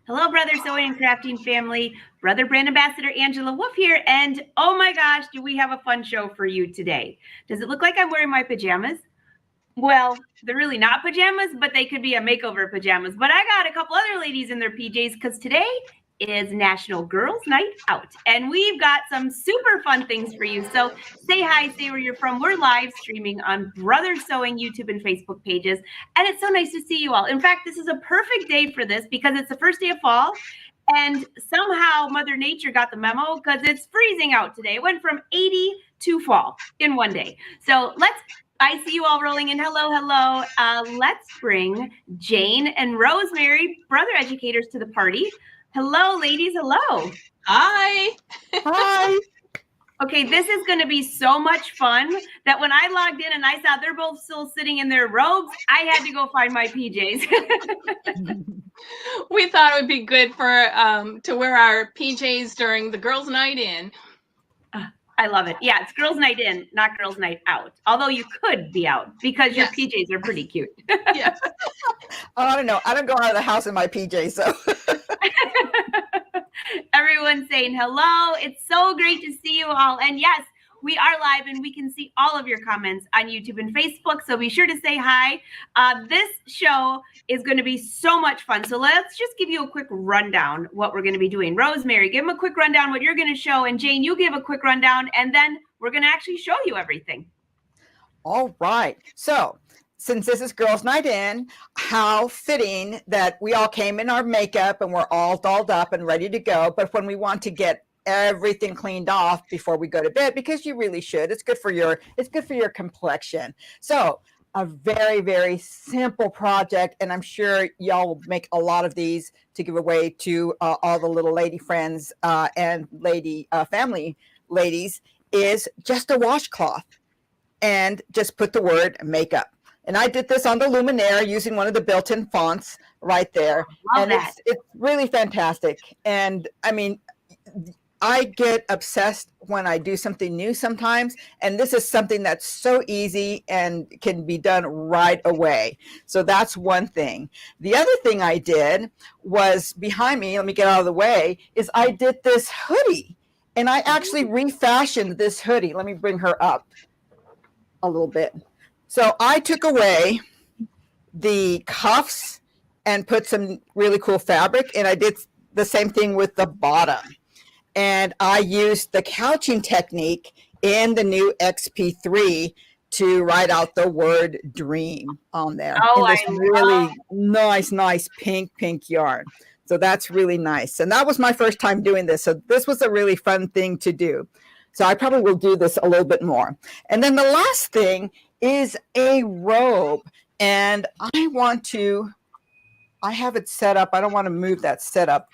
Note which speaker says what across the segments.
Speaker 1: Hello, Brother Sewing and Crafting family. Brother Brand Ambassador Angela Wolf here. And oh my gosh, do we have a fun show for you today? Does it look like I'm wearing my pajamas? Well, they're really not pajamas, but they could be a makeover pajamas. But I got a couple other ladies in their PJs because today is National Girls Night Out. And we've got some super fun things for you. So say hi, say where you're from. We're live streaming on Brother Sewing YouTube and Facebook pages. And it's so nice to see you all. In fact, this is a perfect day for this because it's the first day of fall. And somehow Mother Nature got the memo because it's freezing out today. It went from 80 to fall in one day. So I see you all rolling in. Hello, hello. Let's bring Jane and Rosemary, brother educators, to the party. Hello, ladies. Hello.
Speaker 2: Hi.
Speaker 3: Hi.
Speaker 1: Okay, this is going to be so much fun that when I logged in and I saw they're both still sitting in their robes, I had to go find my PJs.
Speaker 2: We thought it would be good for to wear our PJs during the girls' night in.
Speaker 1: I love it. Yeah, it's girls' night in, not girls' night out. Although you could be out because your PJs are pretty cute.
Speaker 2: Yes.
Speaker 3: Oh, I don't know. I don't go out of the house in my PJs, so.
Speaker 1: Everyone's saying hello. It's so great to see you all. And yes, we are live and we can see all of your comments on YouTube and Facebook. So be sure to say hi. This show is going to be so much fun. So let's just give you a quick rundown what we're going to be doing. Rosemary, give them a quick rundown what you're going to show. And Jane, you give a quick rundown. And then we're going to actually show you everything.
Speaker 3: All right. So since this is Girls Night In, how fitting that we all came in our makeup and we're all dolled up and ready to go. But when we want to get everything cleaned off before we go to bed, because you really should, it's good for your complexion. So a very, very simple project, and I'm sure y'all will make a lot of these to give away to all the little lady friends and lady family ladies, is just a washcloth and just put the word makeup. And I did this on the Luminaire using one of the built-in fonts right there.
Speaker 1: And
Speaker 3: it's really fantastic. And I mean, I get obsessed when I do something new sometimes. And this is something that's so easy and can be done right away. So that's one thing. The other thing I did was behind me, let me get out of the way, is I did this hoodie. And I actually refashioned this hoodie. Let me bring her up a little bit. So I took away the cuffs and put some really cool fabric, and I did the same thing with the bottom. And I used the couching technique in the new XP3 to write out the word dream on there.
Speaker 1: Oh,
Speaker 3: in this really nice pink yarn. So that's really nice. And that was my first time doing this. So this was a really fun thing to do. So I probably will do this a little bit more. And then the last thing is a robe. And I have it set up. I don't want to move that setup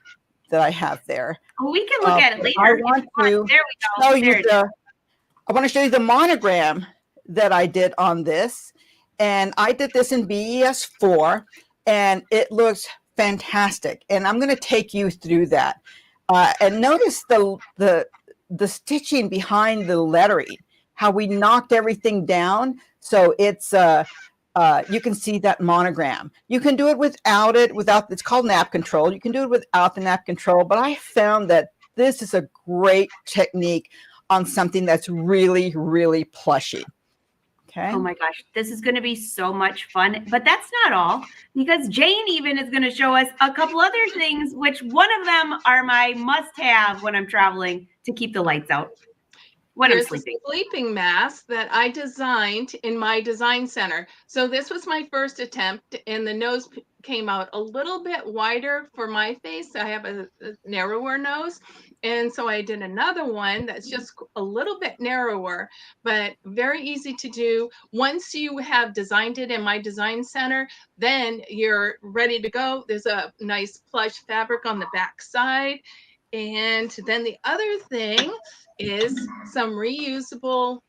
Speaker 3: that I have there.
Speaker 1: Well, we can look at it later.
Speaker 3: I want to show you the monogram that I did on this. And I did this in BES 4, and it looks fantastic. And I'm going to take you through that. And notice the stitching behind the lettering, how we knocked everything down. So it's you can see that monogram. You can do it without it's called nap control. You can do it without the nap control, but I found that this is a great technique on something that's really, really plushy. Okay.
Speaker 1: Oh my gosh, this is going to be so much fun. But that's not all, because Jane even is going to show us a couple other things, which one of them are my must-have when I'm traveling to keep the lights out.
Speaker 2: There's a sleeping mask that I designed in my design center. So this was my first attempt, and the nose came out a little bit wider for my face. I have a narrower nose. And so I did another one that's just a little bit narrower, but very easy to do. Once you have designed it in my design center, then you're ready to go. There's a nice plush fabric on the back side. And then the other thing is some reusable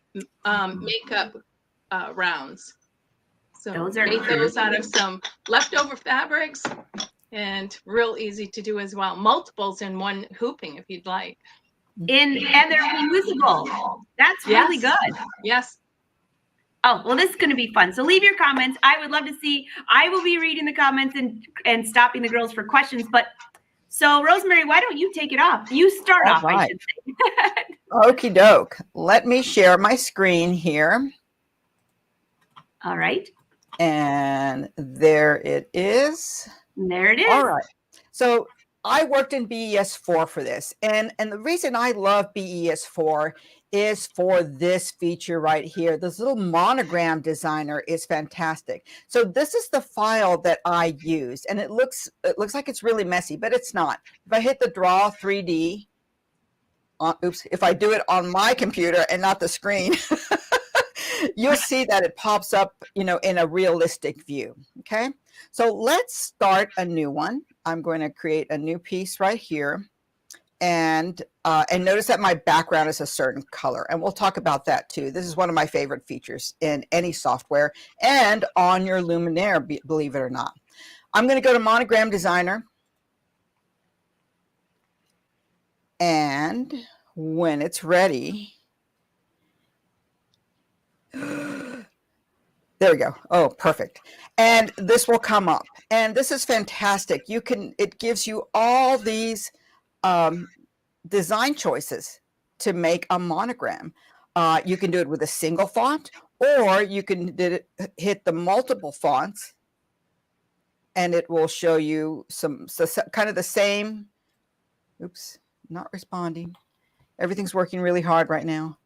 Speaker 2: makeup rounds. So made those out of some leftover fabrics, and real easy to do as well. Multiples in one hooping if you'd like.
Speaker 1: And they're reusable. That's really good.
Speaker 2: Yes.
Speaker 1: Oh, well, this is going to be fun. So leave your comments. I would love to see. I will be reading the comments and stopping the girls for questions. But So Rosemary, why don't you take it off? You start
Speaker 3: All
Speaker 1: off, I
Speaker 3: right.
Speaker 1: should say.
Speaker 3: Okie doke. Let me share my screen here.
Speaker 1: All right.
Speaker 3: And there it is.
Speaker 1: There it is.
Speaker 3: All right. So I worked in BES4 for this. And the reason I love BES4 is for this feature right here. This little monogram designer is fantastic. So this is the file that I used. And it looks like it's really messy, but it's not. If I hit the draw 3D, if I do it on my computer and not the screen, you'll see that it pops up, in a realistic view. Okay. So let's start a new one. I'm going to create a new piece right here. And notice that my background is a certain color. And we'll talk about that too. This is one of my favorite features in any software and on your Luminaire, believe it or not. I'm going to go to Monogram Designer. And when it's ready, there we go. Oh, perfect. And this will come up. And this is fantastic. It gives you all these design choices to make a monogram. You can do it with a single font, or you can hit the multiple fonts, and it will show you some kind of the same. Oops, not responding. Everything's working really hard right now.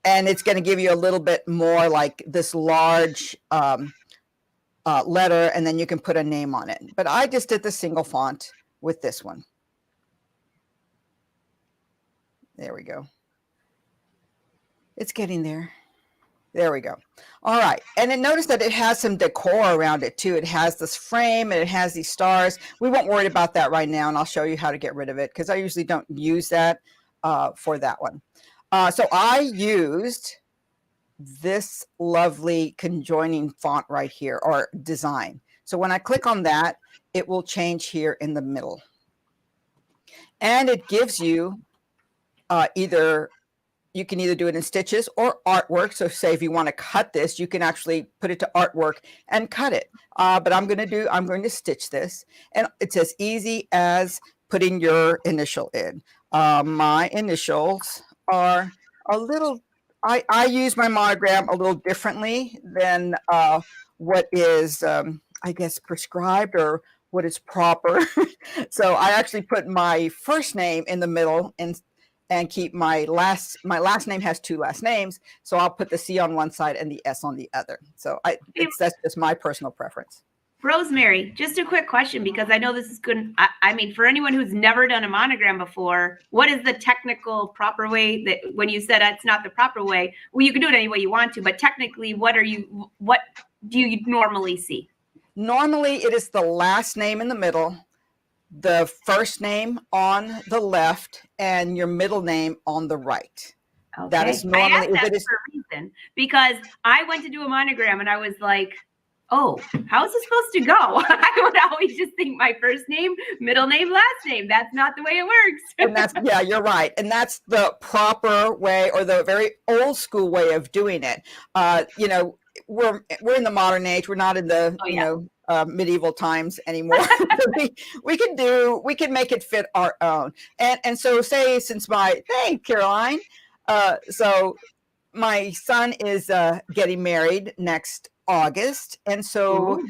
Speaker 3: And it's going to give you a little bit more like this large letter, and then you can put a name on it. But I just did the single font with this one. There we go. It's getting there. There we go. All right. And then notice that it has some decor around it too. It has this frame and it has these stars. We won't worry about that right now, and I'll show you how to get rid of it because I usually don't use that for that one. So I used this lovely conjoining font right here, or design. So when I click on that, it will change here in the middle. And it gives you you can either do it in stitches or artwork. So say if you want to cut this, you can actually put it to artwork and cut it. But I'm going to stitch this. And it's as easy as putting your initial in. My initials are a little, I use my monogram a little differently than what is, I guess, prescribed or what is proper. So I actually put my first name in the middle and keep my last name has two last names. So I'll put the C on one side and the S on the other. So that's just my personal preference.
Speaker 1: Rosemary, just a quick question, because I know this is good. I mean, for anyone who's never done a monogram before, what is the technical proper way that when you said it's not the proper way? Well, you can do it any way you want to, but technically, what do you normally see?
Speaker 3: Normally, it is the last name in the middle, the first name on the left, and your middle name on the right.
Speaker 1: Okay.
Speaker 3: That is normally,
Speaker 1: I asked that for a reason, because I went to do a monogram and I was like, oh, how is this supposed to go? I would always just think my first name, middle name, last name. That's not the way it works.
Speaker 3: And yeah, you're right. And that's the proper way, or the very old school way of doing it. We're in the modern age. We're not in the medieval times anymore. we can make it fit our own. And so say hey Caroline, so my son is getting married next August, and so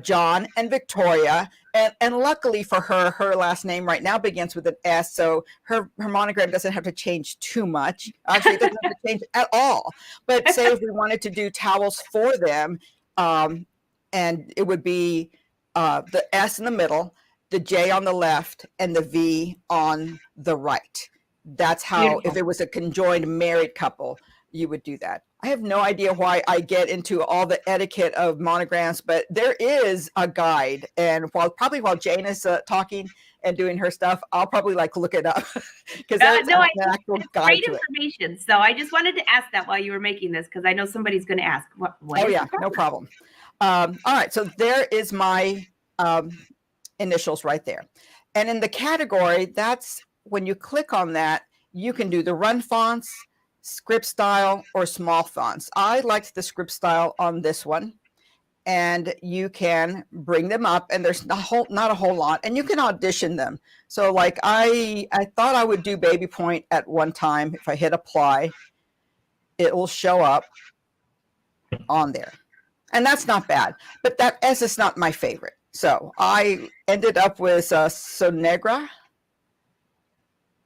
Speaker 3: John and Victoria, and luckily for her last name right now begins with an S, so her monogram doesn't have to change too much. Actually, it doesn't have to change at all. But say if we wanted to do towels for them, and it would be the S in the middle, the J on the left, and the V on the right. That's how, beautiful. If it was a conjoined married couple, you would do that. I have no idea why I get into all the etiquette of monograms, but there is a guide. And while Jane is talking and doing her stuff, I'll probably look it up because there's an actual guide
Speaker 1: to it. Great information. So I just wanted to ask that while you were making this, because I know somebody's going to ask. What
Speaker 3: oh yeah, no problem. All right, so there is my initials right there. And in the category, that's when you click on that, you can do the run fonts, script style, or small fonts. I liked the script style on this one. and you can bring them up, and there's not a whole lot, and you can audition them. So like I thought I would do baby point at one time. If I hit apply, it will show up on there, and that's not bad, but that S is not my favorite. So I ended up with Sonegra,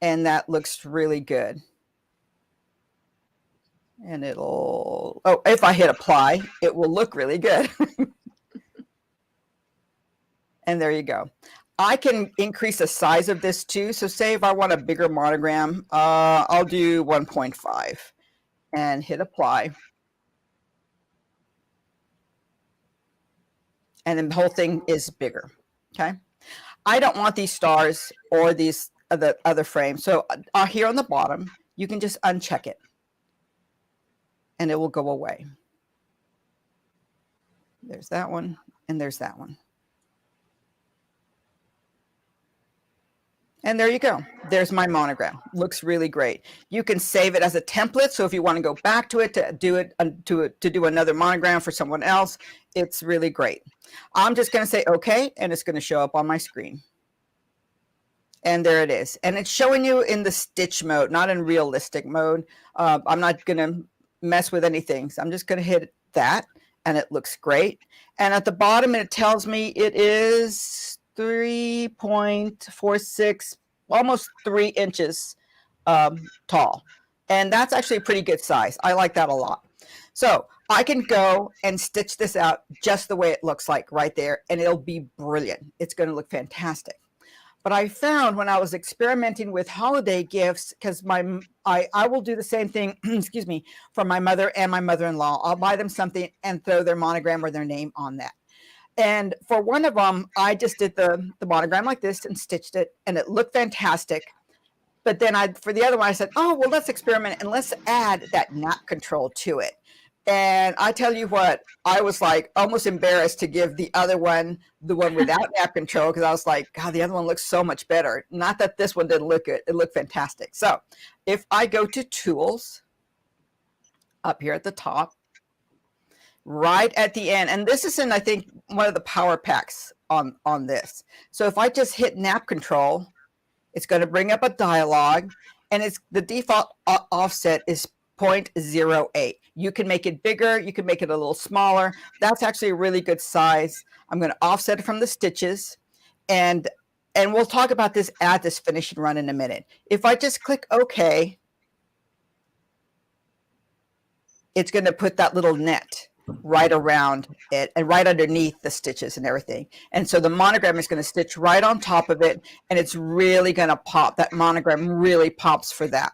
Speaker 3: and that looks really good. And it'll, oh, if I hit apply, it will look really good. And there you go. I can increase the size of this too. So say if I want a bigger monogram, I'll do 1.5 and hit apply. And then the whole thing is bigger. Okay. I don't want these stars or these other frames. So here on the bottom, you can just uncheck it, and it will go away. There's that one, and there's that one. And there you go. There's my monogram. Looks really great. You can save it as a template. So if you want to go back to it to do another monogram for someone else, it's really great. I'm just going to say okay, and it's going to show up on my screen. And there it is. And it's showing you in the stitch mode, not in realistic mode. I'm not going to mess with anything. So I'm just going to hit that, and it looks great. And at the bottom, it tells me it is 3.46, almost 3 inches tall. And that's actually a pretty good size. I like that a lot. So I can go and stitch this out just the way it looks like right there, and it'll be brilliant. It's going to look fantastic. But I found when I was experimenting with holiday gifts, because I will do the same thing, excuse me, for my mother and my mother-in-law. I'll buy them something and throw their monogram or their name on that. And for one of them, I just did the monogram like this and stitched it, and it looked fantastic. But then for the other one, I said, oh, well, let's experiment and let's add that nap control to it. And I tell you what, I was like almost embarrassed to give the other one, the one without nap control, because I was like, God, the other one looks so much better. Not that this one didn't look good. It looked fantastic. So if I go to Tools up here at the top, right at the end, and this is in, I think, one of the power packs on this. So if I just hit nap control, it's going to bring up a dialog, and it's the default offset is 0.08. You can make it bigger. You can make it a little smaller. That's actually a really good size. I'm going to offset it from the stitches, and we'll talk about this at this finishing run in a minute. If I just click OK, it's going to put that little net right around it and right underneath the stitches and everything. And so the monogram is going to stitch right on top of it, and it's really going to pop. That monogram really pops for that.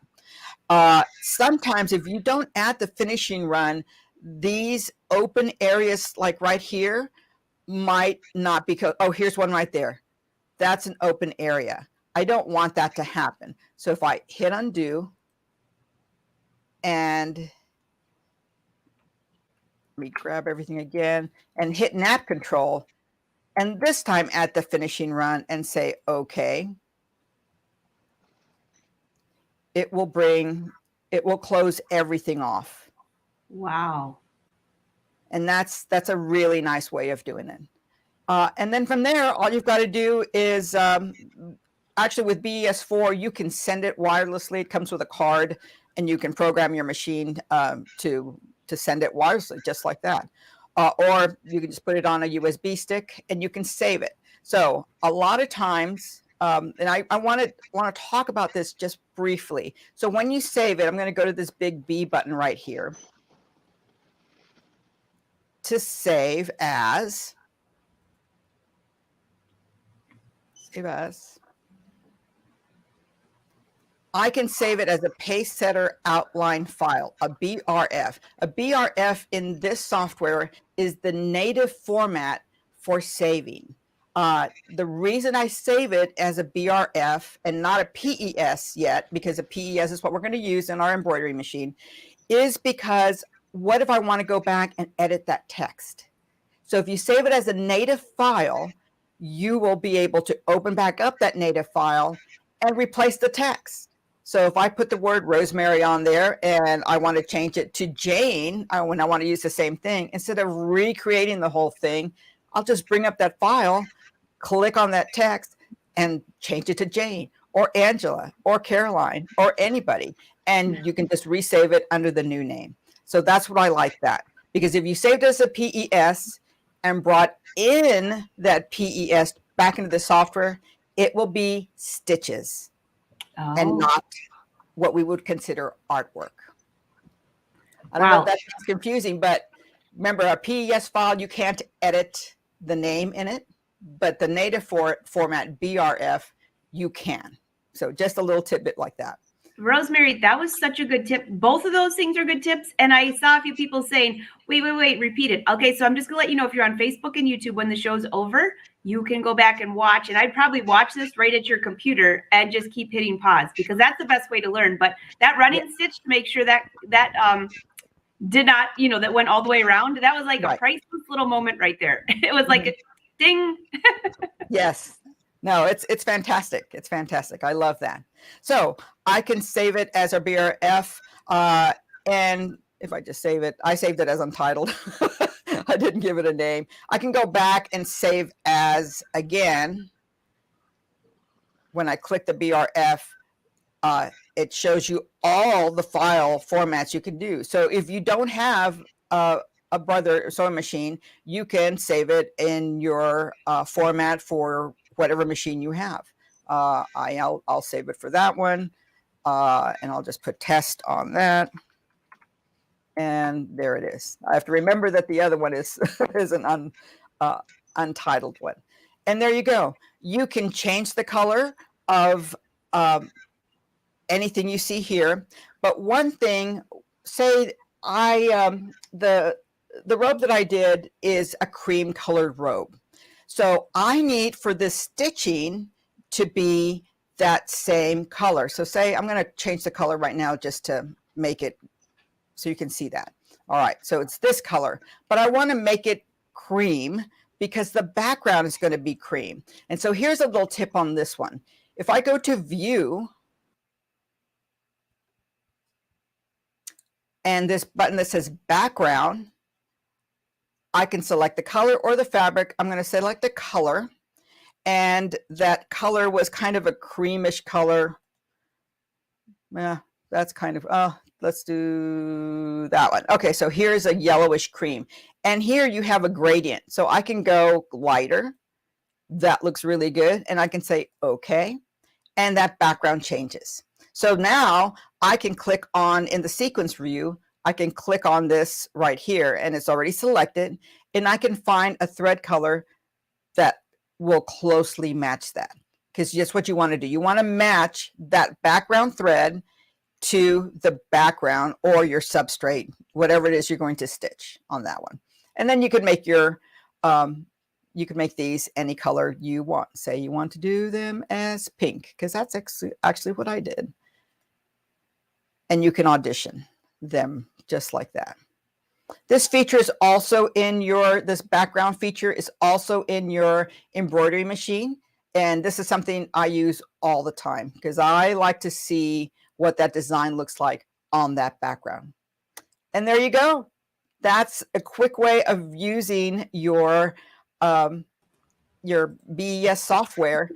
Speaker 3: Sometimes if you don't add the finishing run, these open areas like right here might not, because, oh, here's one right there. That's an open area. I don't want that to happen. So if I hit undo and let me grab everything again and hit nap control, and this time at the finishing run and say okay, it will close everything off.
Speaker 1: Wow.
Speaker 3: And that's a really nice way of doing it. And then from there, all you've got to do is actually with BES4, you can send it wirelessly. It comes with a card, and you can program your machine to send it wirelessly, just like that. Or you can just put it on a USB stick and you can save it. So a lot of times, and I want to talk about this just briefly. So when you save it, I'm going to go to this big B button right here to save as. Save as. I can save it as a pace setter outline file, a BRF. A BRF in this software is the native format for saving. The reason I save it as a BRF and not a PES yet, because a PES is what we're going to use in our embroidery machine, is because what if I want to go back and edit that text? So if you save it as a native file, you will be able to open back up that native file and replace the text. So if I put the word Rosemary on there and I want to change it to Jane, when I want to use the same thing, instead of recreating the whole thing, I'll just bring up that file, click on that text, and change it to Jane or Angela or Caroline or anybody. And you can just resave it under the new name. So that's what I like that. Because if you saved it as a PES and brought in that PES back into the software, it will be stitches and not what we would consider artwork. I don't know if that's confusing, but remember, a PES file, you can't edit the name in it, but the native format, BRF, you can. So just a little tidbit like that.
Speaker 1: Rosemary, that was such a good tip. Both of those things are good tips. And I saw a few people saying, wait, repeat it. Okay, so I'm just going to let you know, if you're on Facebook and YouTube, when the show's over, you can go back and watch. And I'd probably watch this right at your computer and just keep hitting pause, because that's the best way to learn. But that running stitch to make sure that did not, that went all the way around. That was like a priceless little moment right there. It was like a ding.
Speaker 3: Yes. No, it's fantastic. It's fantastic. I love that. So I can save it as a BRF. And if I just save it, I saved it as untitled. I didn't give it a name. I can go back and save as again. When I click the BRF, it shows you all the file formats you can do. So if you don't have a Brother sewing machine, you can save it in your format for whatever machine you have. I'll save it for that one, and I'll just put test on that. And there it is. I have to remember that the other one is an untitled one. And there you go. You can change the color of anything you see here. But one thing, say the robe that I did is a cream colored robe. So I need for this stitching to be that same color. So say I'm going to change the color right now just to make it so you can see that. All right, so it's this color, but I want to make it cream because the background is going to be cream. And so here's a little tip on this one. If I go to view and this button that says background, I can select the color or the fabric. I'm going to select the color, and that color was kind of a creamish color. Yeah, that's kind of, let's do that one. Okay, so here's a yellowish cream, and here you have a gradient. So I can go lighter. That looks really good. And I can say, okay. And that background changes. So now I can click on, in the sequence view, I can click on this right here, and it's already selected, and I can find a thread color that will closely match that. Because just what you want to do, you want to match that background thread to the background or your substrate, whatever it is you're going to stitch on that one. And then you could make your, you can make these any color you want. Say you want to do them as pink, because that's actually what I did. And you can audition them just like that. This feature is also in your, this background feature is also in your embroidery machine. And this is something I use all the time because I like to see what that design looks like on that background. And there you go. That's a quick way of using your BES software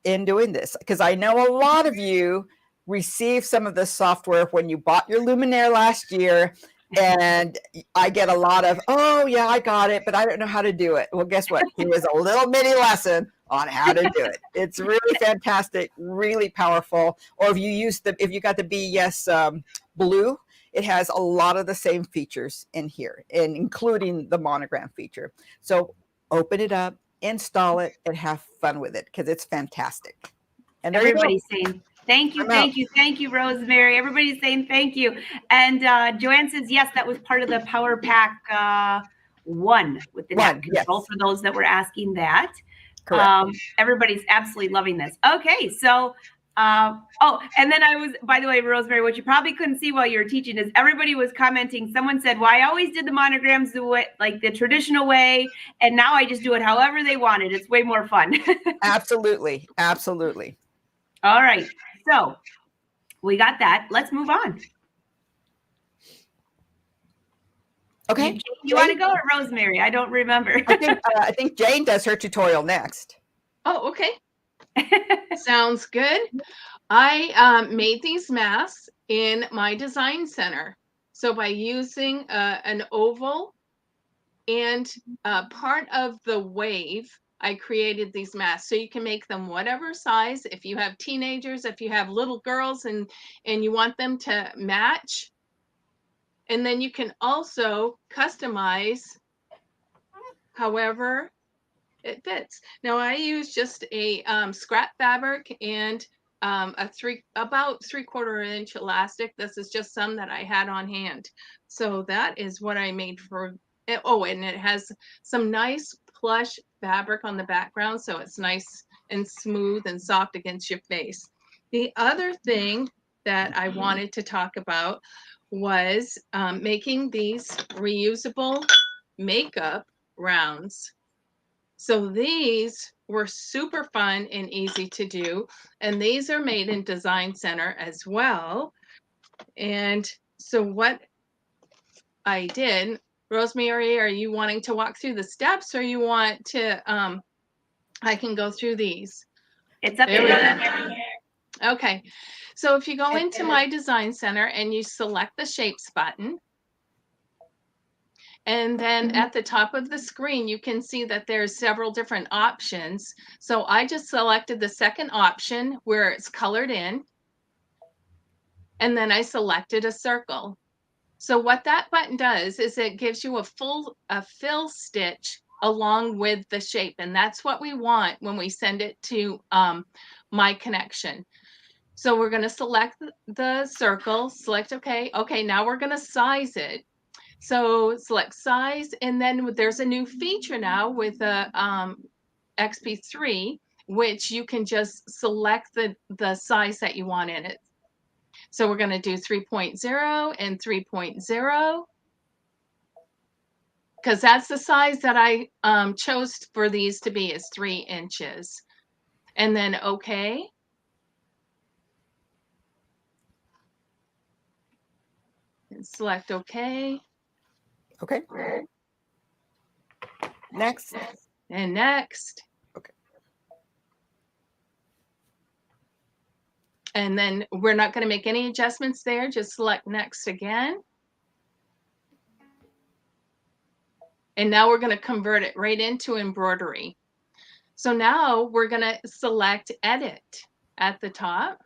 Speaker 3: in doing this. Because I know a lot of you received some of this software when you bought your Luminaire last year. And I get a lot of, oh yeah, I got it, but I don't know how to do it. Well, guess what? Here is a little mini lesson on how to do it. It's really fantastic, really powerful. Or if you use if you got the BES blue, it has a lot of the same features in here, and including the monogram feature. So open it up, install it, and have fun with it because it's fantastic. And
Speaker 1: everybody's saying thank you, thank you, Rosemary. Everybody's saying thank you. And Joanne says, yes, that was part of the Power Pack 1 with the net control, for those that were asking that. Everybody's absolutely loving this. Okay, so, oh, and then I was, by the way, Rosemary, what you probably couldn't see while you were teaching is everybody was commenting. Someone said, well, I always did the monograms like the traditional way, and now I just do it however they wanted. It's way more fun.
Speaker 3: Absolutely, absolutely.
Speaker 1: All right. So We got that. Let's move on.
Speaker 3: Okay.
Speaker 1: You want to go, or Rosemary? I don't remember.
Speaker 3: I think Jane does her tutorial next.
Speaker 2: Oh, okay. Sounds good. I made these masks in my design center. So by using an oval and part of the wave, I created these masks. So you can make them whatever size. If you have teenagers, if you have little girls and you want them to match. And then you can also customize however it fits. Now I use just a scrap fabric and about 3/4 inch elastic. This is just some that I had on hand. So that is what I made for it. Oh, and it has some nice plush fabric on the background, so it's nice and smooth and soft against your face. The other thing that I wanted to talk about was making these reusable makeup rounds. So these were super fun and easy to do. And these are made in Design Center as well. And so what I did, Rosemary, are you wanting to walk through the steps, or you want to, I can go through these.
Speaker 1: It's up to you.
Speaker 2: Okay. So if you go into my Design Center and you select the Shapes button, and then at the top of the screen, you can see that there's several different options. So I just selected the second option where it's colored in. And then I selected a circle. So what that button does is it gives you a fill stitch along with the shape. And that's what we want when we send it to My Connection. So we're going to select the circle, select OK. OK, now we're going to size it. So select size, and then there's a new feature now with the XP3, which you can just select the size that you want in it. So we're going to do 3.0 and 3.0 because that's the size that I chose for these to be, is 3 inches. And then OK. And select OK.
Speaker 3: Okay. Next.
Speaker 2: And next.
Speaker 3: Okay.
Speaker 2: And then we're not going to make any adjustments there. Just select next again. And now we're going to convert it right into embroidery. So now we're going to select edit at the top.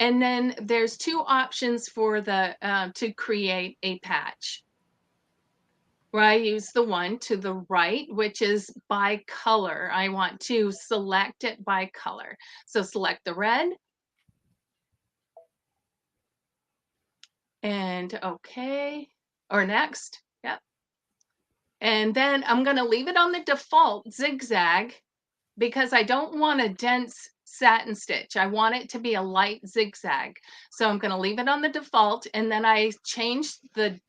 Speaker 2: And then there's 2 options for the to create a patch, where I use the one to the right, which is by color. I want to select it by color. So select the red. And OK, or next. Yep. And then I'm going to leave it on the default zigzag because I don't want a dense satin stitch. I want it to be a light zigzag. So I'm going to leave it on the default, and then I changed the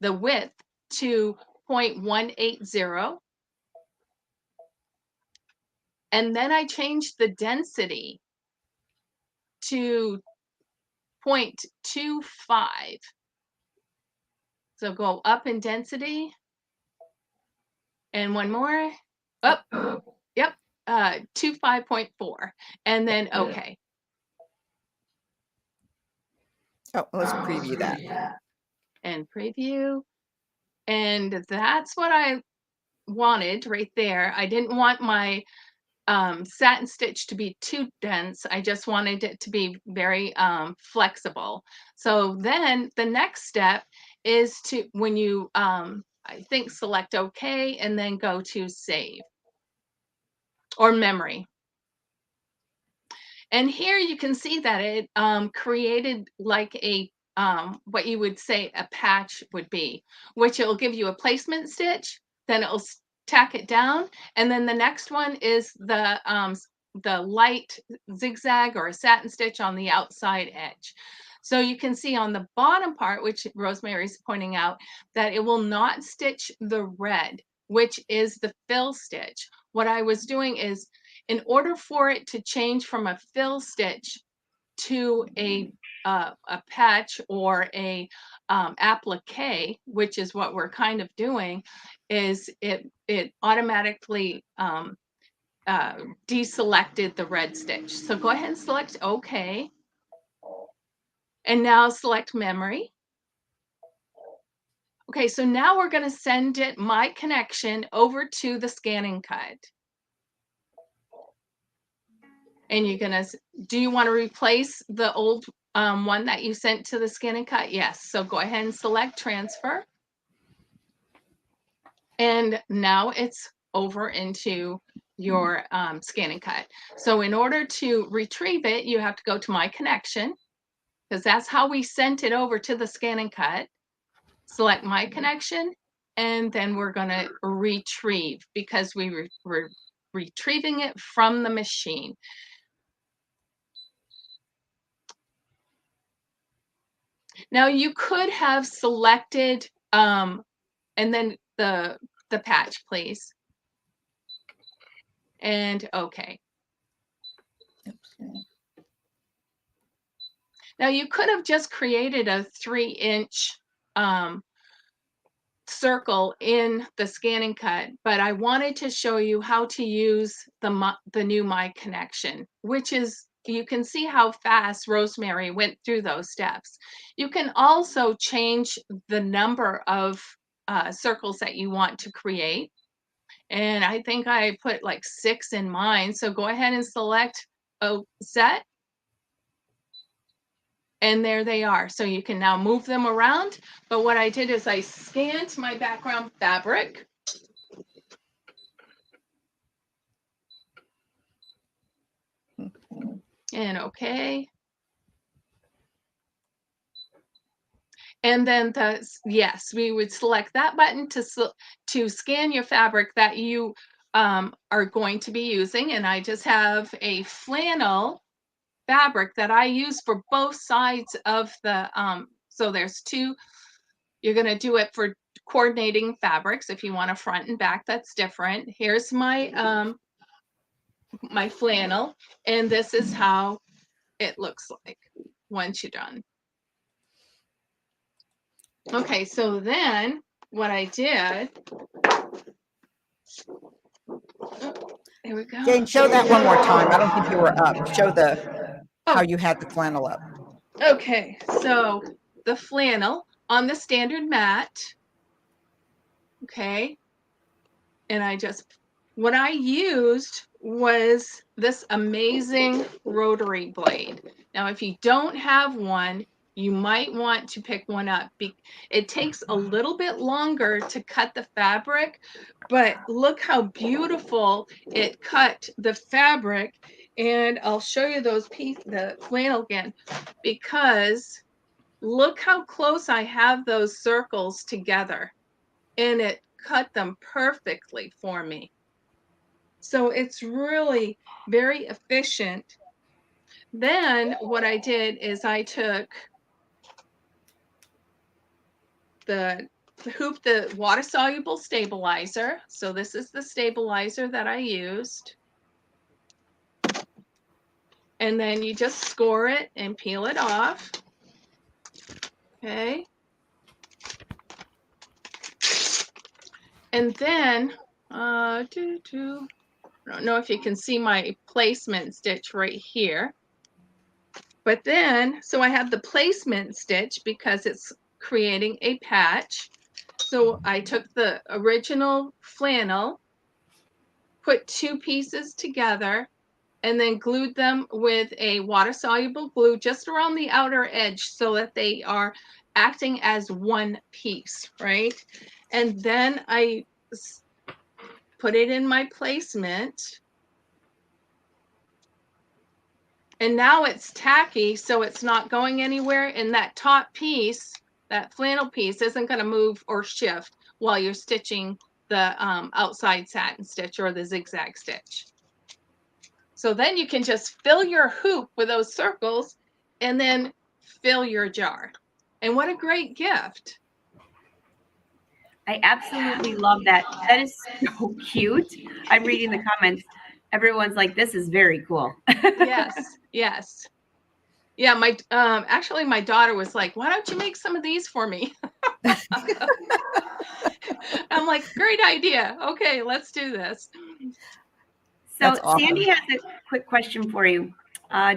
Speaker 2: width to 0.180. And then I changed the density to 0.25. So go up in density. And one more. Up. Oh, yep. To 5.4. And then OK.
Speaker 3: Oh, let's preview that.
Speaker 2: And preview. And that's what I wanted right there. I didn't want my satin stitch to be too dense. I just wanted it to be very flexible. So then the next step is to, when you, I think, select OK, and then go to save or memory. And here you can see that it created like a, what you would say a patch would be, which it will give you a placement stitch, then it'll tack it down, and then the next one is the light zigzag or a satin stitch on the outside edge. So you can see on the bottom part, which Rosemary's pointing out, that it will not stitch the red, which is the fill stitch. What I was doing is, in order for it to change from a fill stitch to a patch or a applique, which is what we're kind of doing, is it automatically deselected the red stitch. So go ahead and select OK. And now select memory. Okay, so now we're going to send it, my connection, over to the scan and cut. And you're going to, do you want to replace the old one that you sent to the scan and cut? Yes. So go ahead and select transfer. And now it's over into your scan and cut. So in order to retrieve it, you have to go to my connection, because that's how we sent it over to the scan and cut. Select my connection, and then we're going to retrieve, because we're retrieving it from the machine. Now you could have selected and then the patch, please. And okay. Now you could have just created a 3-inch circle in the scan and cut, but I wanted to show you how to use the new My Connection, which is, you can see how fast Rosemary went through those steps. You can also change the number of circles that you want to create. And I think I put like 6 in mine. So go ahead and select set. And there they are. So you can now move them around. But what I did is I scanned my background fabric. And okay. And then yes, we would select that button to scan your fabric that you are going to be using. And I just have a flannel fabric that I use for both sides of the, so there's 2, you're going to do it for coordinating fabrics. If you want a front and back, that's different. Here's my, my flannel, and this is how it looks like once you're done. Okay, so then what I did, there we go.
Speaker 3: Jane, show that one more time. I don't think you were up. Show how you had the flannel up.
Speaker 2: Okay, so the flannel on the standard mat. Okay, and what I used was this amazing rotary blade. Now, if you don't have one, you might want to pick one up. It takes a little bit longer to cut the fabric, but look how beautiful it cut the fabric. And I'll show you the flannel again, because look how close I have those circles together, and it cut them perfectly for me. So it's really very efficient. Then what I did is I took the water soluble stabilizer. So this is the stabilizer that I used. And then you just score it and peel it off. Okay. And then, I don't know if you can see my placement stitch right here. But then, so I have the placement stitch because it's creating a patch. So I took the original flannel, put 2 pieces together, and then glued them with a water-soluble glue just around the outer edge so that they are acting as one piece, right? And then I put it in my placement. And now it's tacky, so it's not going anywhere. And that top piece, that flannel piece, isn't going to move or shift while you're stitching the outside satin stitch or the zigzag stitch. So then you can just fill your hoop with those circles and then fill your jar. And what a great gift.
Speaker 1: I absolutely love that. That is so cute. I'm reading the comments. Everyone's like, this is very cool.
Speaker 2: Yes, yes. Yeah, my actually my daughter was like, "Why don't you make some of these for me?" I'm like, "Great idea. Okay, let's do this."
Speaker 1: So
Speaker 3: That's awesome.
Speaker 1: Sandy has a quick question for you.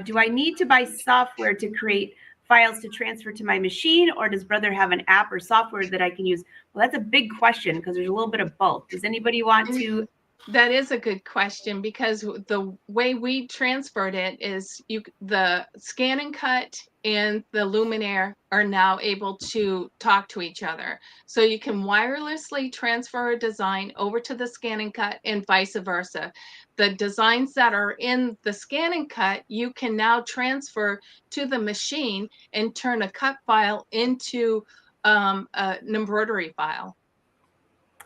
Speaker 1: Do I need to buy software to create files to transfer to my machine, or does Brother have an app or software that I can use? Well, that's a big question because there's a little bit of both. Does anybody want to?
Speaker 2: That is a good question, because the way we transferred it is the scan and cut and the Luminaire are now able to talk to each other. So you can wirelessly transfer a design over to the scan and cut and vice versa. The designs that are in the scan and cut, you can now transfer to the machine and turn a cut file into an embroidery file.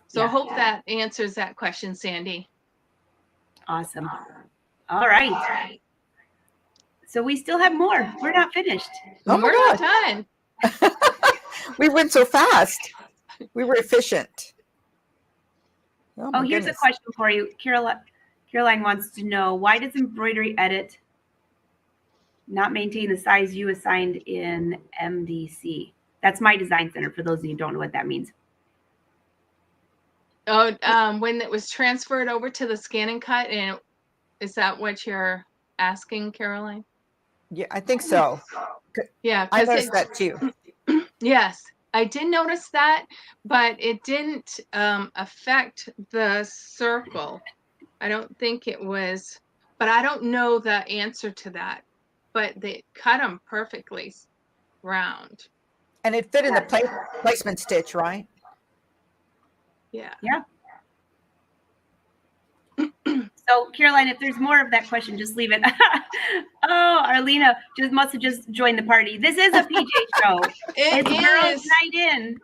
Speaker 2: So I hope that answers that question, Sandy.
Speaker 1: Awesome. All right. So we still have more. We're not finished.
Speaker 3: Oh my
Speaker 2: We're
Speaker 3: God.
Speaker 2: not done.
Speaker 3: We went so fast. We were efficient.
Speaker 1: Oh, here's a question for you. Caroline wants to know, why does Embroidery Edit not maintain the size you assigned in MDC? That's my design center, for those of you who don't know what that means.
Speaker 2: Oh, when it was transferred over to the scan and cut, and is that what you're asking, Caroline?
Speaker 3: Yeah, I think so.
Speaker 2: Yeah,
Speaker 3: I noticed that too.
Speaker 2: Yes, I did notice that, but it didn't affect the circle. I don't think it was, but I don't know the answer to that. But they cut them perfectly round.
Speaker 3: And it fit in the placement stitch, right?
Speaker 2: Yeah.
Speaker 1: Yeah. So Caroline, if there's more of that question, just leave it. Oh, Arlena must have just joined the party. This is a PJ show. It's girls' night in.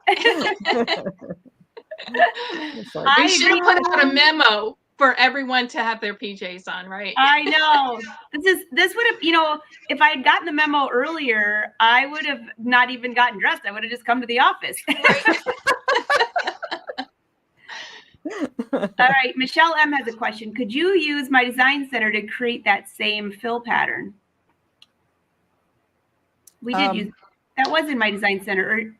Speaker 2: We should put out a memo for everyone to have their PJs on, right?
Speaker 1: I know. This would have, if I had gotten the memo earlier, I would have not even gotten dressed. I would have just come to the office. Right? All right, Michelle M has a question. Could you use my design center to create that same fill pattern? We did use that was in my design center.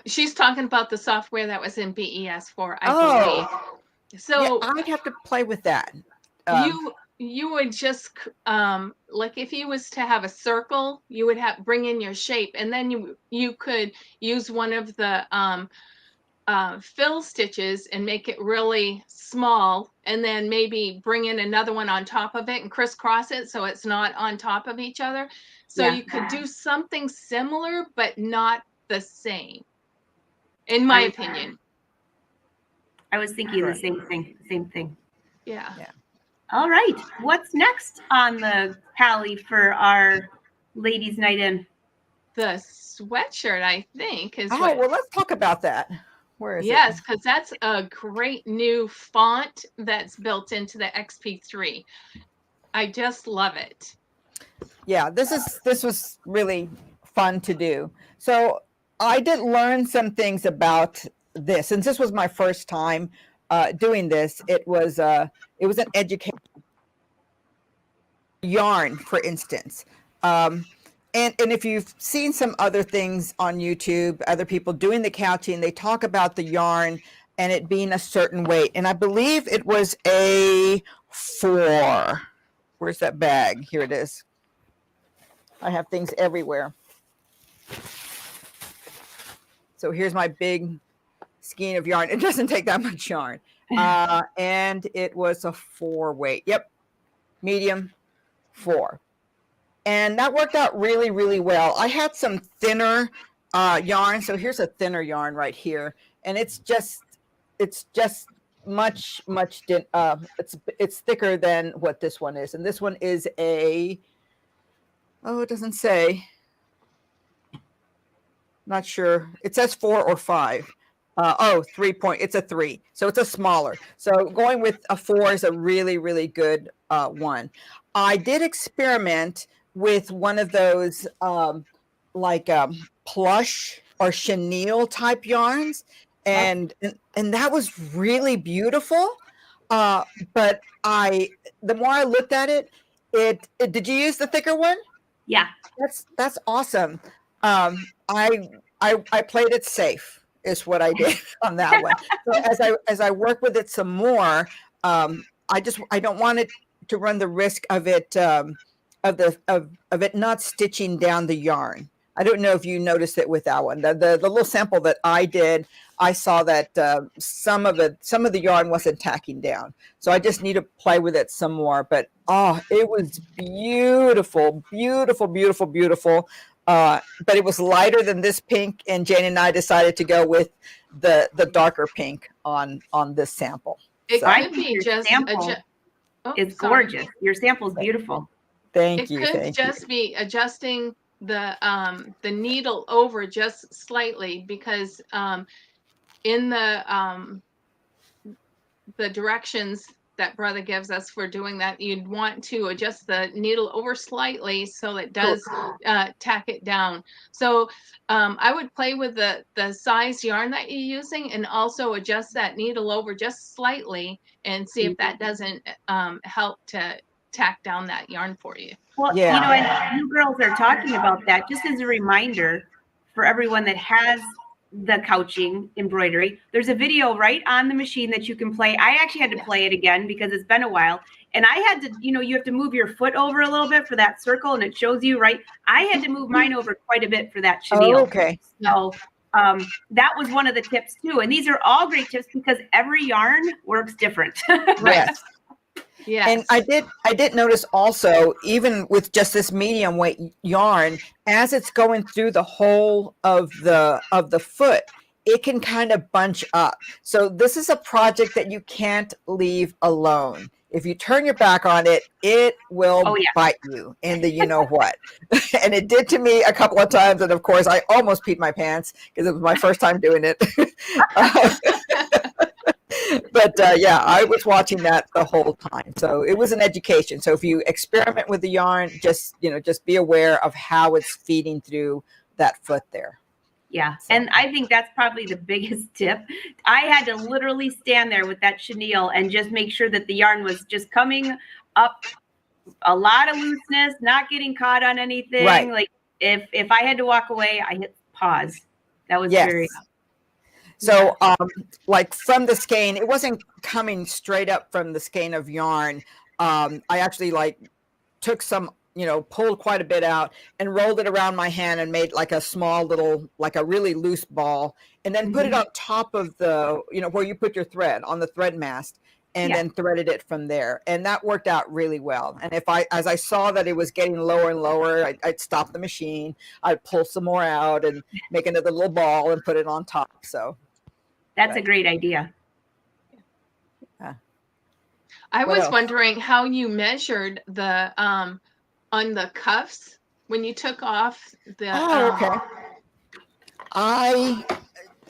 Speaker 2: She's talking about the software that was in BES4, I believe. So
Speaker 3: yeah, I'd have to play with that.
Speaker 2: You would just like if you was to have a circle, you would bring in your shape, and then you could use one of the fill stitches and make it really small, and then maybe bring in another one on top of it and crisscross it so it's not on top of each other. So you could do something similar, but not the same, in my opinion.
Speaker 1: I was thinking the same thing.
Speaker 2: Yeah.
Speaker 1: All right. What's next on the tally for our ladies' night in?
Speaker 2: The sweatshirt, I think, is
Speaker 3: well, let's talk about that. Where is it?
Speaker 2: Yes, because that's a great new font that's built into the XP3. I just love it.
Speaker 3: Yeah, this was really fun to do. So I did learn some things about this, since this was my first time doing this. It was an education yarn, for instance. And if you've seen some other things on YouTube, other people doing the couching, they talk about the yarn and it being a certain weight. And I believe it was a 4. Where's that bag? Here it is. I have things everywhere. So here's my big skein of yarn. It doesn't take that much yarn. And it was a 4 weight. Yep. Medium 4. And that worked out really, really well. I had some thinner yarn. So here's a thinner yarn right here. And it's just much it's thicker than what this one is. And this one is it doesn't say. Not sure. It says 4 or 5. 3 point. It's a 3. So it's a smaller. So going with a 4 is a really, really good one. I did experiment with one of those plush or chenille type yarns, and that was really beautiful. But the more I looked at it, did you use the thicker one?
Speaker 1: Yeah.
Speaker 3: That's awesome. I played it safe is what I did on that one. So as I work with it some more, I don't want it to run the risk of it of it not stitching down the yarn. I don't know if you noticed it with that one. The little sample that I did, I saw that some of the yarn wasn't tacking down. So I just need to play with it some more. But it was beautiful, beautiful, beautiful, beautiful. But it was lighter than this pink, and Jane and I decided to go with the darker pink on this sample.
Speaker 2: It
Speaker 3: So,
Speaker 2: could be just
Speaker 1: it's gorgeous. Your sample is beautiful.
Speaker 3: Thank you.
Speaker 2: It could
Speaker 3: Thank
Speaker 2: just be adjusting the needle over just slightly, because in the directions that brother gives us for doing that, you'd want to adjust the needle over slightly so it does tack it down. So I would play with the size yarn that you're using, and also adjust that needle over just slightly and see if that doesn't help to tack down that yarn for you.
Speaker 1: Well,
Speaker 3: Yeah.
Speaker 1: you know, and you girls are talking about that, just as a reminder for everyone that has the couching embroidery. There's a video right on the machine that you can play. I actually had to play it again because it's been a while. And I had to, you have to move your foot over a little bit for that circle, and it shows you, right? I had to move mine over quite a bit for that chenille.
Speaker 3: Oh, okay.
Speaker 1: So that was one of the tips too. And these are all great tips because every yarn works different.
Speaker 3: Yes.
Speaker 2: Yeah.
Speaker 3: And I did notice also, even with just this medium weight yarn, as it's going through the whole of the foot, it can kind of bunch up. So this is a project that you can't leave alone. If you turn your back on it, it will bite you in the you know what. And it did to me a couple of times. And of course, I almost peed my pants because it was my first time doing it. But yeah, I was watching that the whole time. So it was an education. So if you experiment with the yarn, just be aware of how it's feeding through that foot there.
Speaker 1: Yeah. So. And I think that's probably the biggest tip. I had to literally stand there with that chenille and just make sure that the yarn was just coming up, a lot of looseness, not getting caught on anything.
Speaker 3: Right.
Speaker 1: Like if I had to walk away, I hit pause. That was very.
Speaker 3: So like from the skein, it wasn't coming straight up from the skein of yarn. I actually took some, pulled quite a bit out and rolled it around my hand and made like a small little, like a really loose ball, and then put it on top of the, where you put your thread on the thread mast, and then threaded it from there. And that worked out really well. And as I saw that it was getting lower and lower, I'd stop the machine, I'd pull some more out and make another little ball and put it on top. So.
Speaker 1: That's a great idea.
Speaker 2: I was wondering how you measured the on the cuffs when you took off the.
Speaker 3: Oh, okay.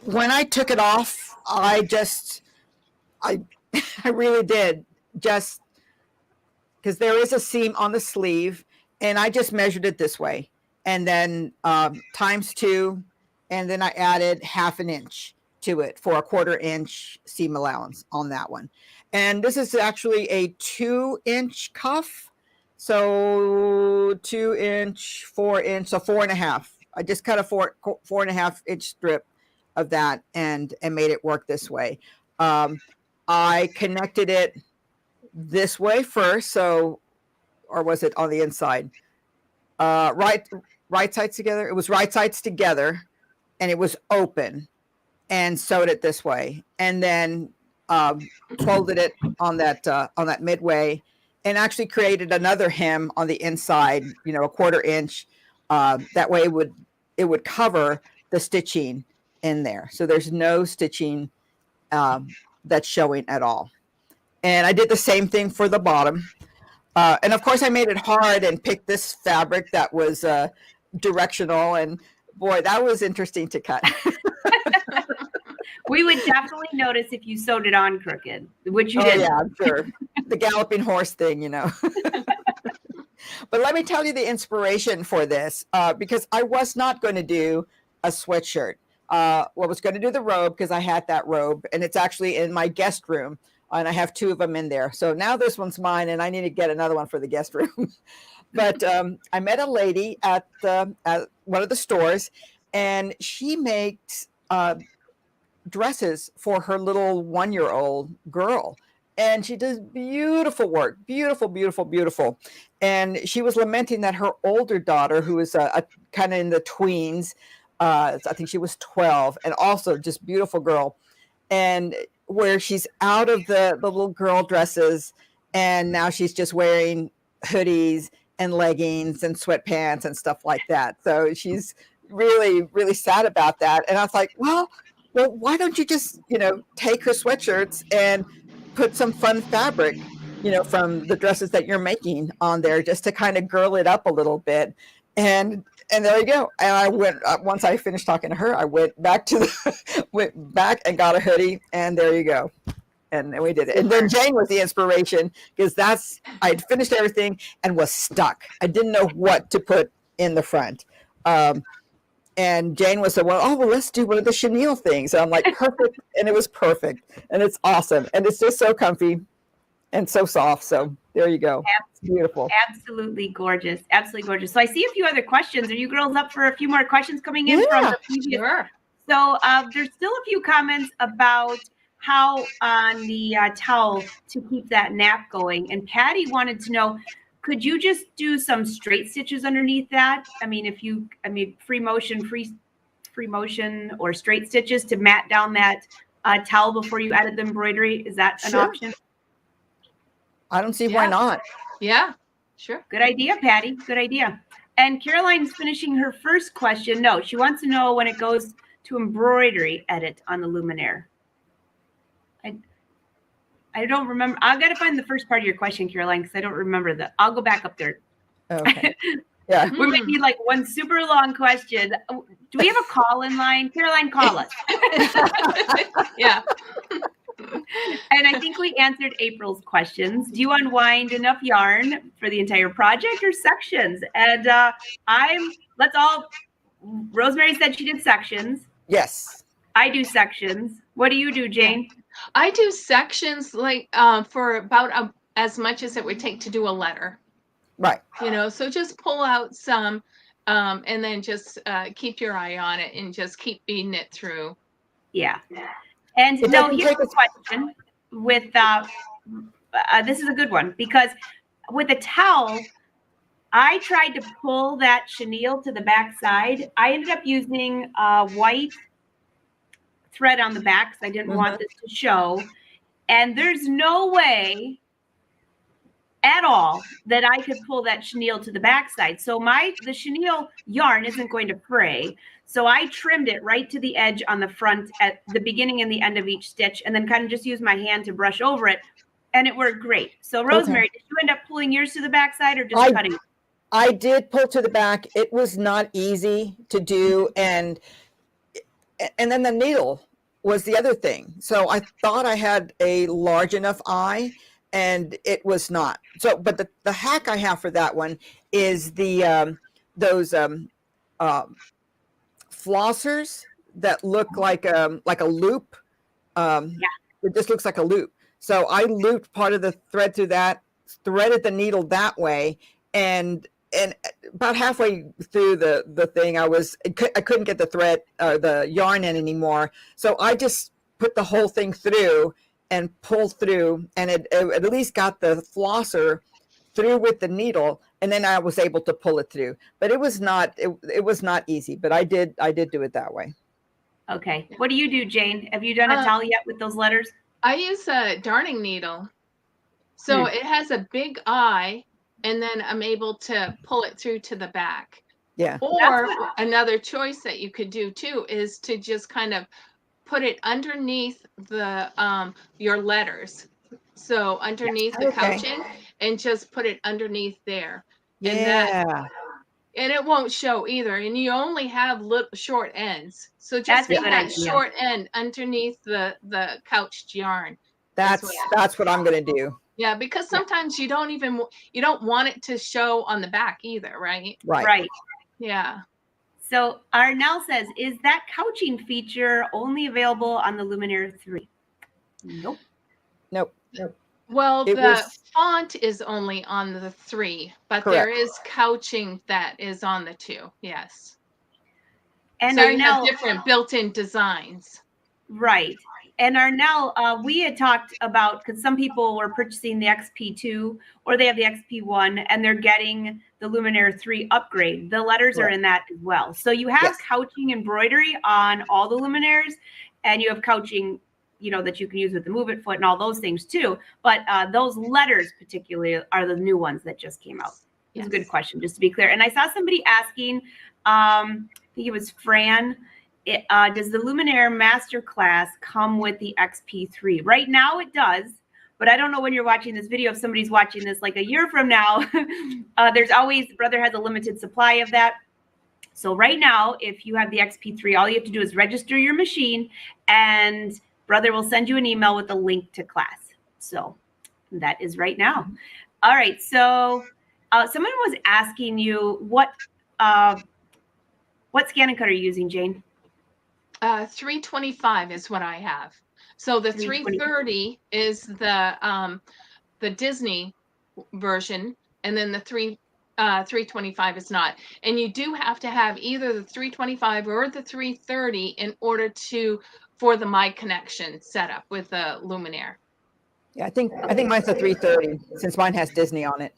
Speaker 3: When I took it off, I really did, just because there is a seam on the sleeve, and I just measured it this way, and then ×2, and then I added 1/2 inch to it for a 1/4 inch seam allowance on that one. And this is actually a 2-inch cuff. So 2 inch, 4 inch, so 4.5. I just cut a 4.5 inch strip of that and made it work this way. I connected it this way first. So, or was it on the inside? Right sides together. It was right sides together, and it was open, and sewed it this way, and then folded it on that midway, and actually created another hem on the inside, a 1/4 inch. That way it would cover the stitching in there, so there's no stitching that's showing at all. And I did the same thing for the bottom, and of course I made it hard and picked this fabric that was directional, and boy, that was interesting to cut.
Speaker 1: We would definitely notice if you sewed it on crooked, which you did.
Speaker 3: Yeah, I'm sure. The galloping horse thing, But let me tell you the inspiration for this, because I was not going to do a sweatshirt. I was going to do the robe because I had that robe, and it's actually in my guest room, and I have 2 of them in there. So now this one's mine, and I need to get another one for the guest room. But I met a lady at one of the stores, and she makes dresses for her little 1-year-old girl. And she does beautiful work, beautiful, beautiful, beautiful. And she was lamenting that her older daughter, who is a kind of in the tweens, I think she was 12, and also just beautiful girl, and where she's out of the little girl dresses, and now she's just wearing hoodies and leggings and sweatpants and stuff like that. So she's really, really sad about that. And I was like, well, why don't you just, take her sweatshirts and put some fun fabric, from the dresses that you're making on there, just to kind of girl it up a little bit. And there you go. And I went, once I finished talking to her, I went back went back and got a hoodie, and there you go. And we did it. And then Jane was the inspiration, because I'd finished everything and was stuck. I didn't know what to put in the front. And Jane was the one, well, let's do one of the chenille things. And I'm like, perfect. And it was perfect. And it's awesome. And it's just so comfy and so soft. So there you go. It's beautiful.
Speaker 1: Absolutely gorgeous. Absolutely gorgeous. So I see a few other questions. Are you girls up for a few more questions coming in from the previous?
Speaker 2: Sure.
Speaker 1: So there's still a few comments about how on the towel to keep that nap going. And Patty wanted to know, could you just do some straight stitches underneath that? I mean, free motion or straight stitches to mat down that towel before you added the embroidery. Is that an option?
Speaker 3: I don't see why not.
Speaker 2: Yeah, sure.
Speaker 1: Good idea, Patty. Good idea. And Caroline's finishing her first question. No, she wants to know when it goes to embroidery edit on the luminaire. I don't remember. I've got to find the first part of your question, Caroline, because I don't remember that. I'll go back up there.
Speaker 3: Okay. Yeah.
Speaker 1: We might need like one super long question. Do we have a call in line? Caroline, call us.
Speaker 2: Yeah.
Speaker 1: And I think we answered April's questions. Do you unwind enough yarn for the entire project or sections? And Rosemary said she did sections.
Speaker 3: Yes.
Speaker 1: I do sections. What do you do, Jane?
Speaker 2: I do sections like for about as much as it would take to do a letter.
Speaker 3: Right.
Speaker 2: So just pull out some and then just keep your eye on it and just keep feeding it through.
Speaker 1: Yeah. And no, here's a question with this is a good one, because with a towel, I tried to pull that chenille to the back side. I ended up using white thread on the back because I didn't want this to show. And there's no way at all that I could pull that chenille to the backside. So the chenille yarn isn't going to fray. So I trimmed it right to the edge on the front at the beginning and the end of each stitch, and then kind of just used my hand to brush over it, and it worked great. So Rosemary, did you end up pulling yours to the backside or just cutting?
Speaker 3: I did pull to the back. It was not easy to do, and then the needle was the other thing. So I thought I had a large enough eye, and it was not. So, but the hack I have for that one is those flossers that look like a loop. It just looks like a loop. So I looped part of the thread through that, threaded the needle that way, and about halfway through the thing, I couldn't get the thread, the yarn in anymore. So I just put the whole thing through and pulled through, and it at least got the flosser through with the needle, and then I was able to pull it through. But it was not easy, but I did do it that way.
Speaker 1: Okay. What do you do, Jane? Have you done a towel yet with those letters?
Speaker 2: I use a darning needle. So it has a big eye, and then I'm able to pull it through to the back.
Speaker 3: Yeah.
Speaker 2: Or another choice that you could do too is to just kind of put it underneath the your letters. So underneath the couching, and just put it underneath there. And it won't show either. And you only have little short ends. So just get that short end underneath the couched yarn.
Speaker 3: That's what I'm going to do.
Speaker 2: Yeah, because sometimes you don't want it to show on the back either, right?
Speaker 1: Right.
Speaker 2: Yeah.
Speaker 1: So Arnell says, is that couching feature only available on the Luminaire 3? Nope.
Speaker 2: Well,
Speaker 3: It
Speaker 2: the
Speaker 3: was
Speaker 2: font is only on the 3, but there
Speaker 3: correct.
Speaker 2: is couching that is on the 2. Yes.
Speaker 1: And
Speaker 2: So you have
Speaker 1: Arnell,
Speaker 2: different built-in designs.
Speaker 1: right. And Arnell, we had talked about, because some people were purchasing the XP2 or they have the XP1 and they're getting the Luminaire 3 upgrade. The letters are
Speaker 3: Correct.
Speaker 1: in that as well. So you have
Speaker 3: Yes.
Speaker 1: couching embroidery on all the Luminaires, and you have couching, that you can use with the Move It foot and all those things too. But those letters particularly are the new ones that just came out. It's a good question, just to be clear. And I saw somebody asking, I think it was Fran, does the Luminaire Masterclass come with the XP3? Right now it does, but I don't know when you're watching this video. If somebody's watching this like a year from now, there's always, Brother has a limited supply of that. So right now, if you have the XP3, all you have to do is register your machine and Brother will send you an email with a link to class. So that is right now. All right. So someone was asking you what scan and cut are you using, Jane?
Speaker 2: 325 is what I have. So the 330 is the Disney version, and then the 325 is not. And you do have to have either the 325 or the 330 in order for the My Connection setup with the Luminaire.
Speaker 3: Yeah, I think mine's a 330 since mine has Disney on it.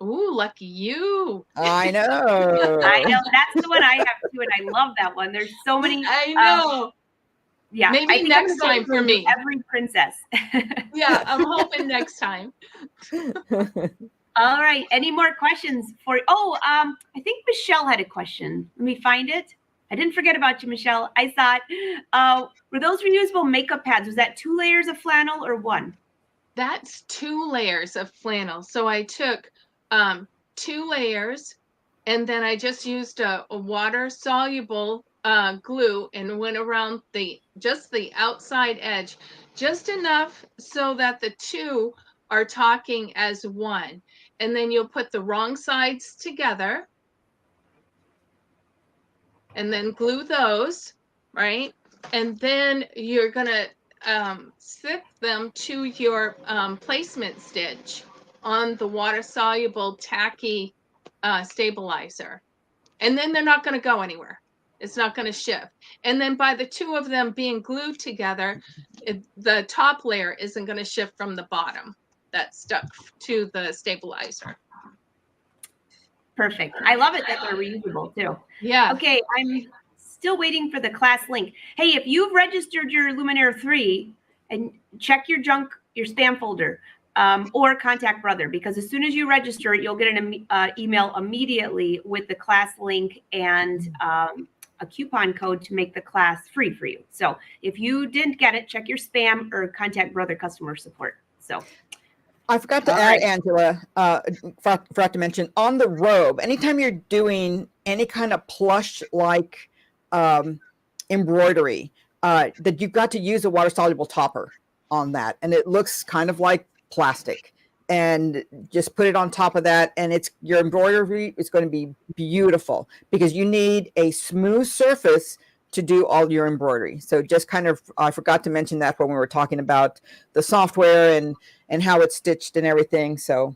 Speaker 2: Ooh, lucky you.
Speaker 3: I know.
Speaker 1: I know. That's the one I have too, and I love that one. There's so many.
Speaker 2: I know.
Speaker 1: Yeah.
Speaker 2: Maybe next time for me.
Speaker 1: Every princess.
Speaker 2: Yeah, I'm hoping next time.
Speaker 1: All right. Any more questions for? I think Michelle had a question. Let me find it. I didn't forget about you, Michelle. I thought, were those reusable makeup pads? Was that 2 layers of flannel or 1?
Speaker 2: That's 2 layers of flannel. So I took 2 layers, and then I just used a water soluble glue and went around just the outside edge, just enough so that the 2 are talking as one. And then you'll put the wrong sides together and then glue those, right? And then you're gonna stick them to your placement stitch on the water soluble tacky stabilizer. And then they're not going to go anywhere. It's not going to shift. And then by the 2 of them being glued together, the top layer isn't going to shift from the bottom that's stuck to the stabilizer.
Speaker 1: Perfect. I love it that they're reusable too.
Speaker 2: Yeah.
Speaker 1: Okay, I'm still waiting for the class link. Hey, if you've registered your Luminaire 3, and check your junk, your spam folder, or contact Brother, because as soon as you register it, you'll get an email immediately with the class link and a coupon code to make the class free for you. So if you didn't get it, check your spam or contact Brother customer support. So
Speaker 3: I forgot to add, Angela, forgot to mention on the robe, anytime you're doing any kind of plush-like embroidery, that you've got to use a water-soluble topper on that. And it looks kind of like plastic. And just put it on top of that, and your embroidery is going to be beautiful because you need a smooth surface to do all your embroidery. So just kind of, I forgot to mention that when we were talking about the software and how it's stitched and everything. So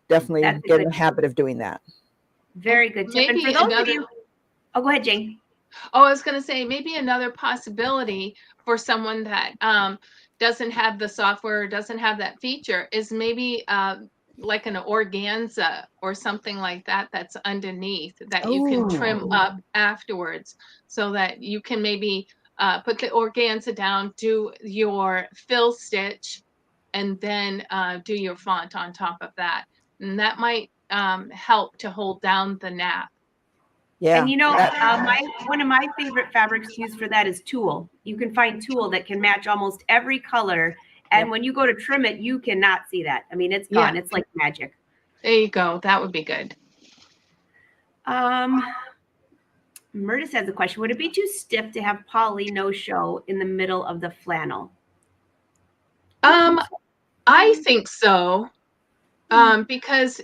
Speaker 3: definitely get in the habit of doing that.
Speaker 1: Very good tip. And for those of you, go ahead, Jane.
Speaker 2: Oh, I was going to say maybe another possibility for someone that doesn't have the software, doesn't have that feature, is maybe like an organza or something like that that's underneath that you can trim up afterwards, so that you can maybe put the organza down, do your fill stitch, and then do your font on top of that. And that might help to hold down the nap.
Speaker 3: Yeah.
Speaker 1: And one of my favorite fabrics used for that is tulle. You can find tulle that can match almost every color. And when you go to trim it, you cannot see that. I mean, it's gone. It's like magic.
Speaker 2: There you go. That would be good.
Speaker 1: Murtis has a question. Would it be too stiff to have poly no show in the middle of the flannel?
Speaker 2: I think so. Because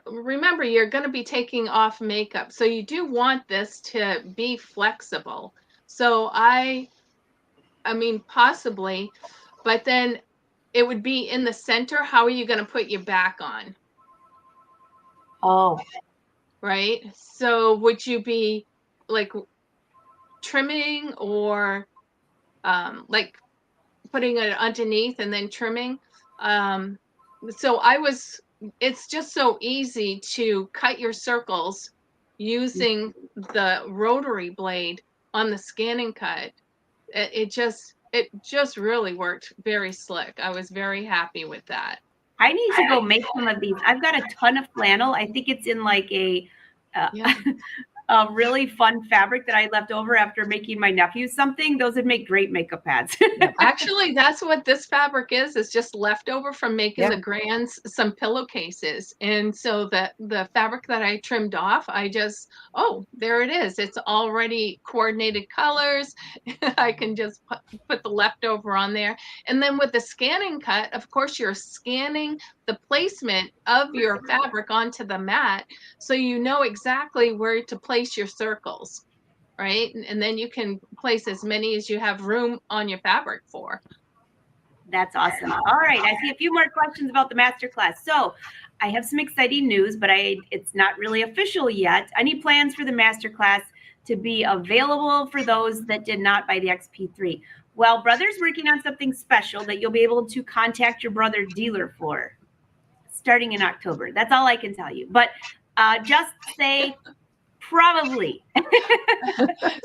Speaker 2: remember, you're going to be taking off makeup. So you do want this to be flexible. So I mean, possibly, but then it would be in the center. How are you going to put your back on?
Speaker 1: Oh,
Speaker 2: Right? So would you be like trimming or like putting it underneath and then trimming? So it's just so easy to cut your circles using the rotary blade on the scanning cut. It just really worked very slick. I was very happy with that.
Speaker 1: I need to go make some of these. I've got a ton of flannel. I think it's in like a
Speaker 2: Yeah.
Speaker 1: a really fun fabric that I left over after making my nephew something. Those would make great makeup pads.
Speaker 2: Actually, that's what this fabric is. It's just leftover from making
Speaker 3: Yeah.
Speaker 2: the grands some pillowcases. And so the fabric that I trimmed off, oh, there it is. It's already coordinated colors. I can just put the leftover on there. And then with the scanning cut, of course, you're scanning the placement of your fabric onto the mat, so you know exactly where to place your circles, right? And then you can place as many as you have room on your fabric for.
Speaker 1: That's awesome. All right, I see a few more questions about the masterclass. So I have some exciting news, but it's not really official yet. Any plans for the masterclass to be available for those that did not buy the XP3? Well, Brother's working on something special that you'll be able to contact your Brother dealer for starting in October. That's all I can tell you. But just say probably.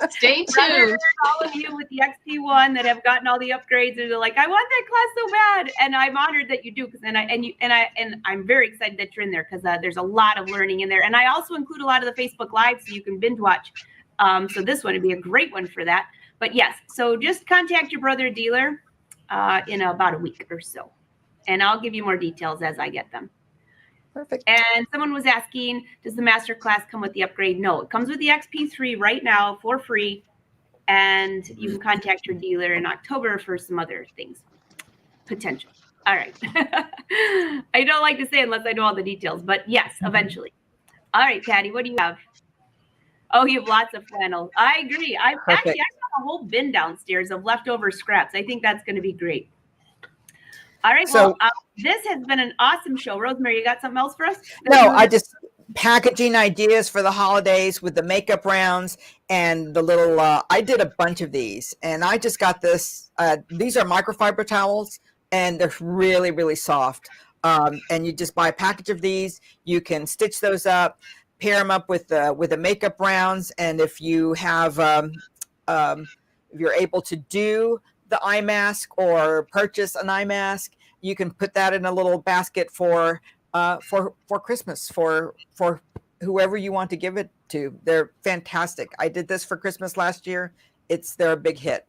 Speaker 2: Stay
Speaker 1: Brother,
Speaker 2: tuned.
Speaker 1: all of you with the XP1 that have gotten all the upgrades and they're like, I want that class so bad, and I'm honored that you do, because I'm very excited that you're in there, because there's a lot of learning in there, and I also include a lot of the Facebook Live so you can binge watch. So this one would be a great one for that. But yes, so just contact your Brother dealer in about a week or so, and I'll give you more details as I get them.
Speaker 3: Perfect.
Speaker 1: And someone was asking, does the master class come with the upgrade? No, it comes with the XP3 right now for free. And you can contact your dealer in October for some other things. Potential. All right. I don't like to say unless I know all the details, but yes, eventually. All right, Patty, what do you have? Oh, you have lots of flannel. I agree. I got a whole bin downstairs of leftover scraps. I think that's going to be great. All right.
Speaker 3: So,
Speaker 1: well, this has been an awesome show. Rosemary, you got something else for us?
Speaker 3: No, I just packaging ideas for the holidays with the makeup rounds and the little, I did a bunch of these, and I just got this. These are microfiber towels, and they're really, really soft. And you just buy a package of these. You can stitch those up, pair them up with the makeup rounds. And if you have, if you're able to do the eye mask or purchase an eye mask, you can put that in a little basket for Christmas for whoever you want to give it to. They're fantastic. I did this for Christmas last year. They're a big hit.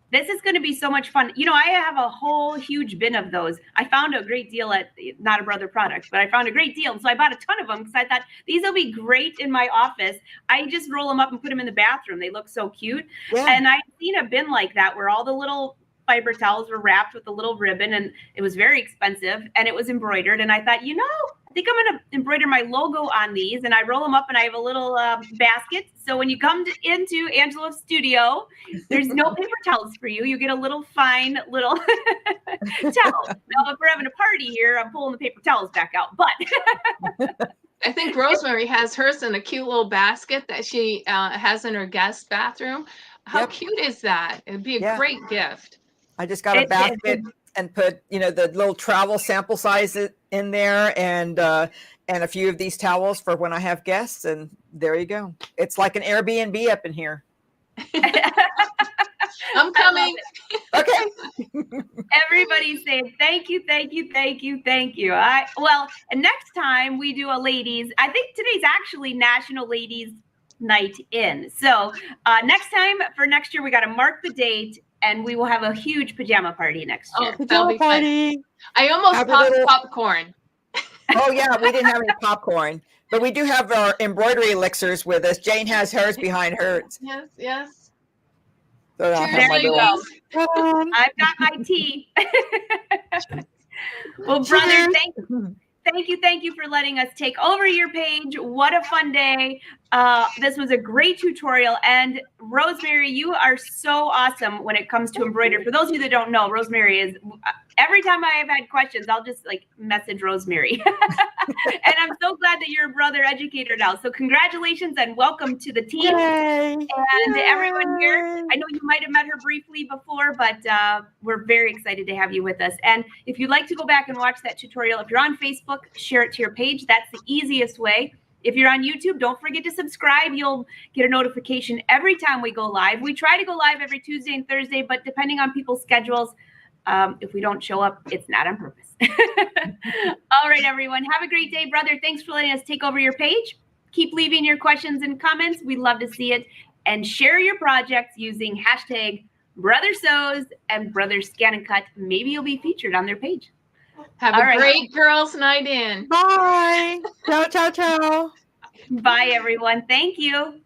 Speaker 1: This is going to be so much fun. You know, I have a whole huge bin of those. I found a great deal at, not a Brother product, but I found a great deal. So I bought a ton of them because I thought these will be great in my office. I just roll them up and put them in the bathroom. They look so cute. Yeah. And I've seen a bin like that where all the little fiber towels were wrapped with a little ribbon, and it was very expensive, and it was embroidered. And I thought, you know, I think I'm going to embroider my logo on these, and I roll them up, and I have a little basket. So when you come into Angela's studio, there's no paper towels for you. You get a little fine little towel. Now, if we're having a party here, I'm pulling the paper towels back out. But
Speaker 2: I think Rosemary has hers in a cute little basket that she has in her guest bathroom. How cute is that? It'd be a great gift.
Speaker 3: I just got a basket and put, you know, the little travel sample size in there, and a few of these towels for when I have guests, and there you go. It's like an Airbnb up in here.
Speaker 2: I'm coming.
Speaker 3: Okay.
Speaker 1: Everybody's saying thank you, thank you, thank you, thank you. And next time we do a ladies, I think today's actually National Ladies Night In. So next time for next year, we got to mark the date, and we will have a huge pajama party next year.
Speaker 2: Oh, pajama party. I almost popped popcorn.
Speaker 3: Oh yeah, we didn't have any popcorn, but we do have our embroidery elixirs with us. Jane has hers behind hers.
Speaker 2: Yes, yes.
Speaker 3: So
Speaker 1: there you go. I've got my tea. Well, brother, thank you for letting us take over your page. What a fun day. This was a great tutorial. And Rosemary, you are so awesome when it comes to embroidery. For those of you that don't know, Rosemary is, every time I have had questions, I'll just like message Rosemary. And I'm so glad that you're a brother educator now. So congratulations and welcome to the team.
Speaker 3: Yay.
Speaker 1: And everyone here, I know you might have met her briefly before, but we're very excited to have you with us. And if you'd like to go back and watch that tutorial, if you're on Facebook, share it to your page. That's the easiest way. If you're on YouTube, don't forget to subscribe. You'll get a notification every time we go live. We try to go live every Tuesday and Thursday, but depending on people's schedules, if we don't show up, it's not on purpose. All right, everyone. Have a great day, brother. Thanks for letting us take over your page. Keep leaving your questions and comments. We'd love to see it. And share your projects using hashtag #BrotherSews and #ScanandCut. Maybe you'll be featured on their page.
Speaker 2: Have a great girls' night in.
Speaker 3: Bye. Ciao, ciao, ciao.
Speaker 1: Bye, everyone. Thank you.